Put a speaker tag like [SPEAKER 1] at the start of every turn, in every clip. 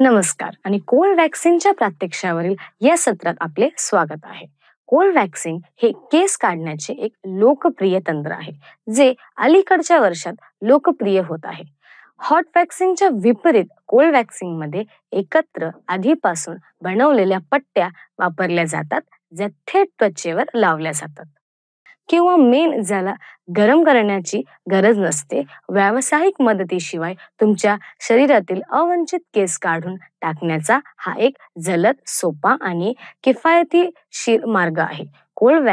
[SPEAKER 1] नमस्कार आणि कोवॅक्सिनच्या प्रात्यक्षावरील या सत्रात आपले स्वागत आहे. कोवॅक्सिन हे केस काढण्याचे एक लोकप्रिय तंत्र आहे, जे अलीकडच्या वर्षात लोकप्रिय होत आहे. हॉट वॅक्सिंगच्या विपरीत कोवॅक्सिन मध्ये एकत्र आधीपासून बनवलेल्या पट्ट्या वापरल्या जातात, ज्या थेट त्वचेवर लावल्या जातात किंवा मेन ज्याला गरम करण्याची गरज नसते. व्यावसायिक मदतीशिवाय तुमच्या शरीरातील अवांछित केस काढून टाकण्याचा हा एक जलद, सोपा आणि किफायतशीर मार्ग आहे. कोल्ड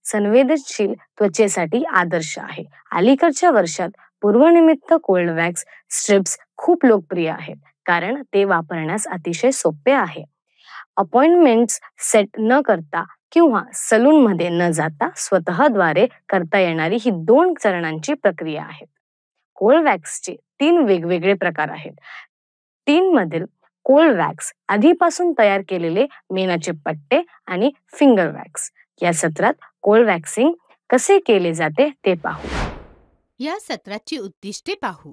[SPEAKER 1] संवेदनशील त्वचेसाठी आदर्श आहे. अलीकडच्या वर्षात पूर्वनिमित्त कोल्ड वॅक्स स्ट्रिप्स खूप लोकप्रिय आहेत, कारण ते वापरण्यास अतिशय सोपे आहे. अपॉइंटमेंट्स सेट न करता किंवा सलूनमध्ये न जाता स्वतःद्वारे करता येणारी ही 2 चरणांची प्रक्रिया आहे. कोल्ड वॅक्सचे 3 वेगवेगळे प्रकार आहेत. 3 मधील कोल्ड वॅक्स आधीपासून तयार केलेले मेणाचे पट्टे आणि फिंगर वॅक्स. या सत्रात कोल्ड वॅक्सिंग कसे केले जाते ते पाहू.
[SPEAKER 2] या सत्राची उद्दिष्टे पाहू.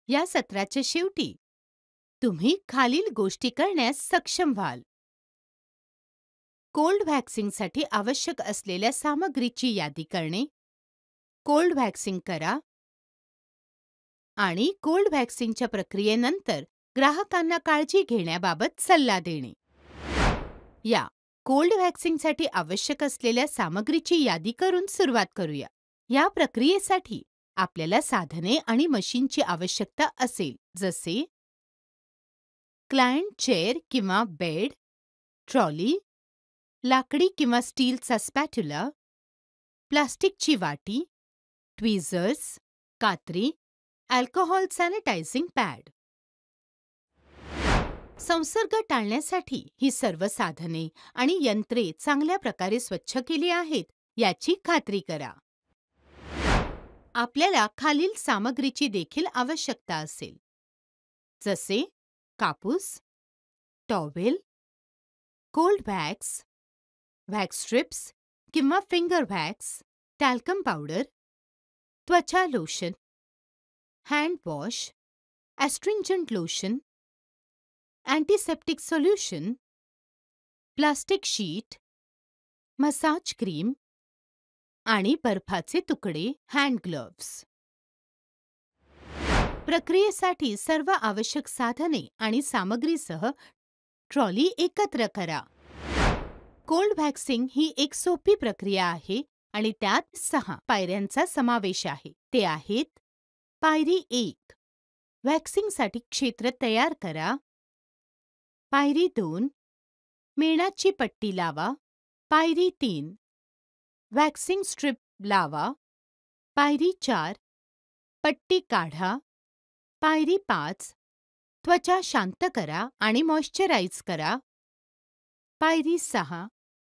[SPEAKER 2] या सत्राच्या शेवटी तुम्ही खालील गोष्टी करण्यास सक्षम व्हाल. कोल्ड व्हॅक्सिंगसाठी आवश्यक असलेल्या सामग्रीची यादी करणे, कोल्ड व्हॅक्सिंग करा आणि कोल्ड व्हॅक्सिंगच्या प्रक्रियेनंतर ग्राहकांना काळजी घेण्याबाबत सल्ला देणे. या कोल्ड व्हॅक्सिंगसाठी आवश्यक असलेल्या सामग्रीची यादी करून सुरुवात करूया. या प्रक्रियेसाठी आपल्याला साधने आणि मशीनची आवश्यकता असेल, जसे क्लायंट चेअर किंवा बेड, ट्रॉली, लाकडी किंवा स्टीलचा स्पॅट्युला, प्लास्टिकची वाटी, ट्विझर्स, कात्री, अल्कोहोल सॅनिटायझिंग पॅड. संसर्ग टाळण्यासाठी ही सर्व साधने आणि यंत्रे चांगल्या प्रकारे स्वच्छ केली आहेत याची खात्री करा. आपल्याला खालील सामग्रीची देखील आवश्यकता असेल, जसे कापूस, towel, cold wax, wax strips किंवा फिंगर वॅक्स, टॅल्कम पावडर, त्वचा lotion, hand wash, astringent lotion, antiseptic solution, plastic sheet, massage cream आणि बर्फाचे तुकडे हँड ग्लोव्स. प्रक्रियेसाठी सर्व आवश्यक साधने आणि सामग्रीसह ट्रॉली एकत्र करा. कोल्ड व्हॅक्सिंग ही एक सोपी प्रक्रिया आहे आणि त्यात 6 पायऱ्यांचा समावेश आहे. ते आहेत: पायरी 1, व्हॅक्सिंगसाठी क्षेत्र तयार करा. पायरी 2, मेणाची पट्टी लावा. पायरी 3, व्हॅक्सिंग स्ट्रिप लावा. पायरी 4, पट्टी काढा. पायरी 5, त्वचा शांत करा आणि मॉइश्चराईज करा. पायरी 6,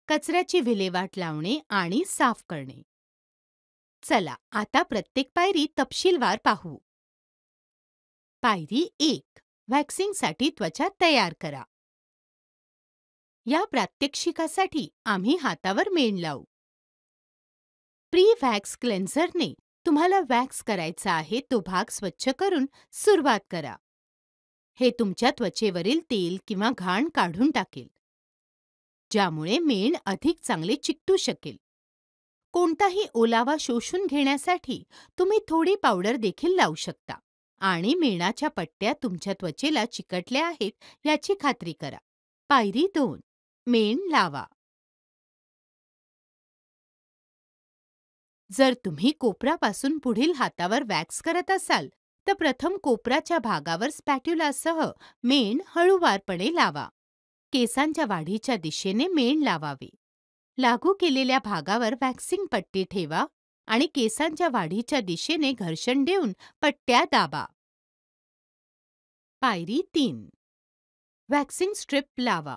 [SPEAKER 2] कचऱ्याची विल्हेवाट लावणे आणि साफ करणे. चला आता प्रत्येक पायरी तपशीलवार पाहू. पायरी 1, व्हॅक्सिंगसाठी त्वचा तयार करा. या प्रात्यक्षिकासाठी आम्ही हातावर मेण लावू. प्री व्हॅक्स क्लेन्झरने तुम्हाला वॅक्स करायचा आहे तो भाग स्वच्छ करून सुरुवात करा. हे तुमच्या त्वचेवरील तेल किंवा घाण काढून टाकेल, ज्यामुळे मेण अधिक चांगले चिकटू शकेल. कोणताही ओलावा शोषून घेण्यासाठी तुम्ही थोडी पावडर देखील लावू शकता आणि मेणाच्या पट्ट्या तुमच्या त्वचेला चिकटल्या आहेत याची खात्री करा. पायरी 2, मेण लावा. जर तुम्ही कोपरापासून पुढील हातावर वॅक्स करत असाल, तर प्रथम कोपराच्या भागावर स्पॅट्युलासह मेण हळूवारपणे लावा. केसांच्या वाढीच्या दिशेने मेण लावावे. लागू केलेल्या भागावर व्हॅक्सिंग पट्टी ठेवा आणि केसांच्या वाढीच्या दिशेने घर्षण देऊन पट्ट्या दाबा. पायरी 3, व्हॅक्सिंग स्ट्रिप लावा.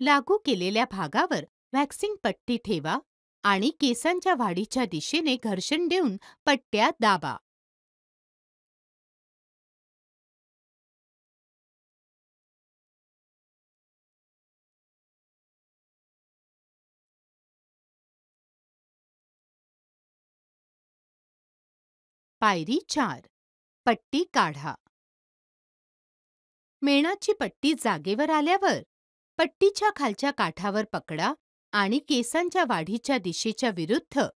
[SPEAKER 2] लागू केलेल्या भागावर व्हॅक्सिंग पट्टी ठेवा आणि केसांच्या वाढीच्या दिशेने घर्षण देऊन पट्ट्या दाबा. पायरी 4, पट्टी काढा. मेणाची पट्टी जागेवर आल्यावर पट्टीच्या खालच्या काठावर पकडा आणि केसांच्या वाढीच्या दिशेच्या विरुद्ध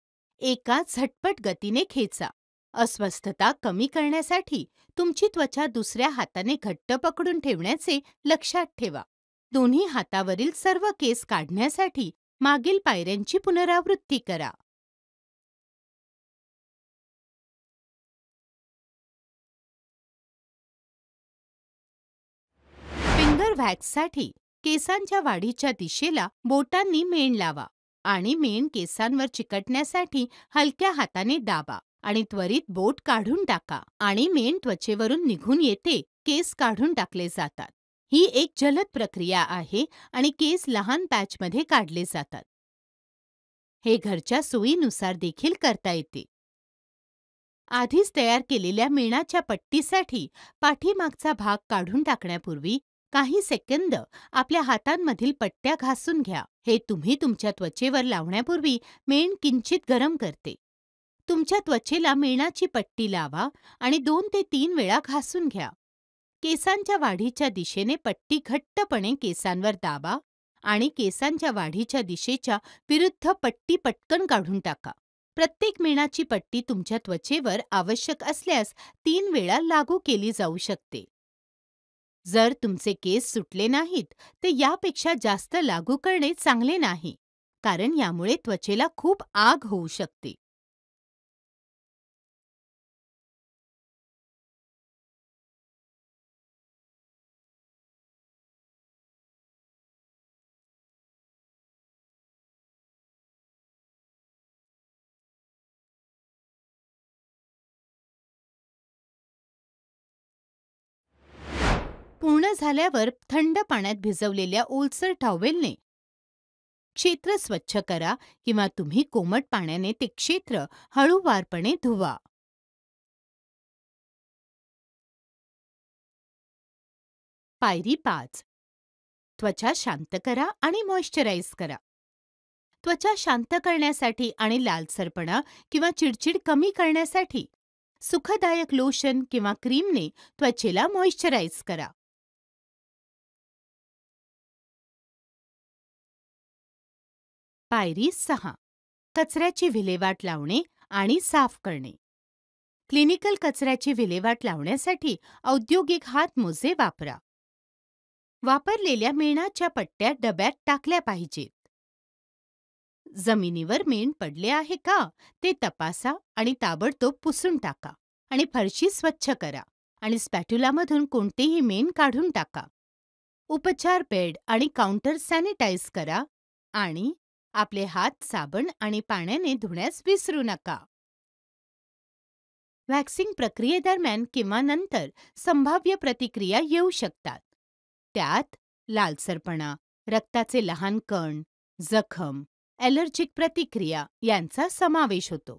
[SPEAKER 2] एका झटपट गतीने खेचा. अस्वस्थता कमी करण्यासाठी तुमची त्वचा दुसऱ्या हाताने घट्ट पकडून ठेवण्याचे लक्षात ठेवा. दोन्ही हातावरील सर्व केस काढण्यासाठी मागील पायऱ्यांची पुनरावृत्ती करा. फिंगर व्हॅक्ससाठी केसांच्या वाढीच्या दिशेला बोटांनी मेण लावा आणि मेण केसांवर चिकटण्यासाठी हलक्या हाताने दाबा आणि त्वरित बोट काढून टाका आणि मेण त्वचेवरून निघून येते. केस काढून टाकले जातात. ही एक जलद प्रक्रिया आहे आणि केस लहान पॅचमध्ये काढले जातात. हे घरच्या सोयीनुसार देखील करता येते. आधीच तयार केलेल्या मेणाच्या पट्टीसाठी पाठीमागचा भाग काढून टाकण्यापूर्वी काही सेकंद आपल्या हातांमधील पट्ट्या घासून घ्या. हे तुम्ही तुमच्या त्वचेवर लावण्यापूर्वी मेण किंचित गरम करते. तुमच्या त्वचेला मेणाची पट्टी लावा आणि 2 ते 3 वेळा घासून घ्या. केसांच्या वाढीच्या दिशेने पट्टी घट्टपणे केसांवर दाबा आणि केसांच्या वाढीच्या दिशेच्या विरुद्ध पट्टी पटकन काढून टाका. प्रत्येक मेणाची पट्टी तुमच्या त्वचेवर आवश्यक असल्यास 3 वेळा लागू केली जाऊ शकते. जर तुमचे केस सुटले नाहीत तर यापेक्षा जास्त लागू करणे चांगले नाही, कारण यामुळे त्वचेला खूप आग होऊ शकते. पूर्ण झाल्यावर थंड पाण्यात भिजवलेल्या ओलसर टॉवेलने क्षेत्र स्वच्छ करा किंवा तुम्ही कोमट पाण्याने ते क्षेत्र हळूवारपणे धुवा. पायरी 5. त्वचा शांत करा आणि मॉइश्चराईज करा. त्वचा शांत करण्यासाठी आणि लालसरपणा किंवा चिडचिड कमी करण्यासाठी सुखदायक लोशन किंवा क्रीमने त्वचेला मॉइश्चराईज करा. पायरी 6. कचऱ्याची विल्हेवाट लावणे आणि साफ करणे. क्लिनिकल कचऱ्याची विल्हेवाट लावण्यासाठी औद्योगिक हातमोजे वापरा. वापरलेल्या मेणाच्या पट्ट्या डब्यात टाकल्या पाहिजेत. जमिनीवर मेण पडले आहे का ते तपासा आणि ताबडतोब पुसून टाका आणि फरशी स्वच्छ करा आणि स्पॅट्युलामधून कोणतेही मेण काढून टाका. उपचार बेड आणि काउंटर सॅनिटाईज करा आणि आपले हात साबण आणि पाण्याने धुण्यास विसरू नका. व्हॅक्सिंग प्रक्रियेदरम्यान किंवा नंतर संभाव्य प्रतिक्रिया येऊ शकतात. त्यात लालसरपणा, रक्ताचे लहान कण, जखम, ॲलर्जिक प्रतिक्रिया यांचा समावेश होतो.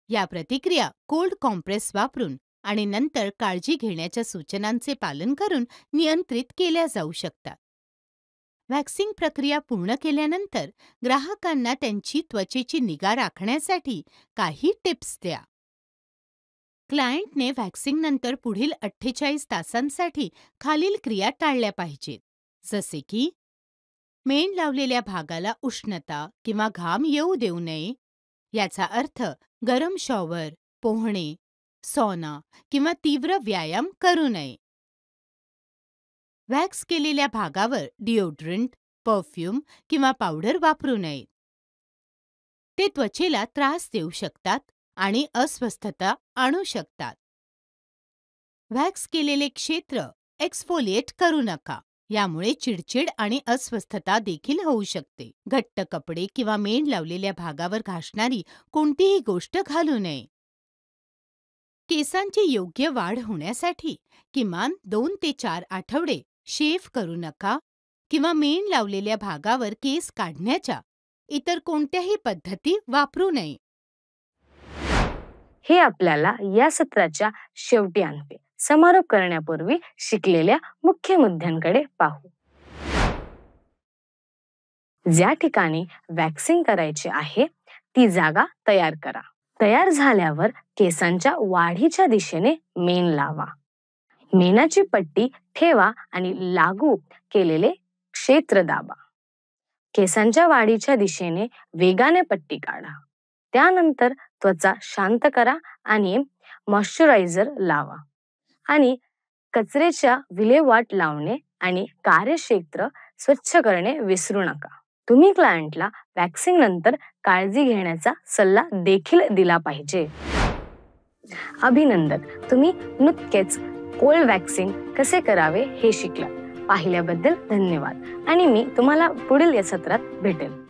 [SPEAKER 2] या प्रतिक्रिया कोल्ड कॉम्प्रेस वापरून आणि नंतर काळजी घेण्याच्या सूचनांचे पालन करून नियंत्रित केल्या जाऊ शकतात. व्हॅक्सिंग प्रक्रिया पूर्ण केल्यानंतर ग्राहकांना त्यांची त्वचेची निगा राखण्यासाठी काही टिप्स द्या. क्लायंटने व्हॅक्सिंगनंतर पुढील 48 तासांसाठी खालील क्रिया टाळल्या पाहिजेत, जसे की मेण लावलेल्या भागाला उष्णता किंवा घाम येऊ देऊ नये. याचा अर्थ गरम शॉवर, पोहणे, सॉना किंवा तीव्र व्यायाम करू नये. व्हॅक्स केलेल्या भागावर डिओड्रंट, परफ्यूम किंवा पावडर वापरू नये. ते त्वचेला त्रास देऊ शकतात आणि अस्वस्थता आणू शकतात. व्हॅक्स केलेले क्षेत्र एक्सफोलिएट करू नका. यामुळे चिडचिड आणि अस्वस्थता देखील होऊ शकते. घट्ट कपडे किंवा मेण लावलेल्या भागावर घासणारी कोणतीही गोष्ट घालू नये. केसांची योग्य वाढ होण्यासाठी किमान 2 ते 4 आठवडे शेव्ह करू नका किंवा मेण लावलेल्या भागावर केस काढण्याच्या इतर कोणत्याही पद्धती वापरू नये.
[SPEAKER 1] हे आपल्याला या सत्राच्या शेवटी आणते. समारोप करण्यापूर्वी शिकलेल्या मुख्य मुद्द्यांकडे पाहू. ज्या ठिकाणी वॅक्सिंग करायची आहे ती जागा तयार करा. तयार झाल्यावर केसांच्या वाढीच्या दिशेने मेण लावा. मेणाची पट्टी ठेवा आणि लागू केलेले क्षेत्र दाबा. केसांच्या वाढीच्या दिशेने वेगाने पट्टी काढा. त्यानंतर त्वचा शांत करा आणि मॉइश्चरायझर लावा. आणि कचऱ्याच्या विल्हेवाट लावणे आणि कार्यक्षेत्र स्वच्छ करणे विसरू नका. तुम्ही क्लायंटला वॅक्सिंग नंतर काळजी घेण्याचा सल्ला देखील दिला पाहिजे. अभिनंदन, तुम्ही नुकतेच कोल्ड वॅक्सिंग कसे करावे हे शिकलात. पाहिल्याबद्दल धन्यवाद आणि मी तुम्हाला पुढील या सत्रात भेटेल.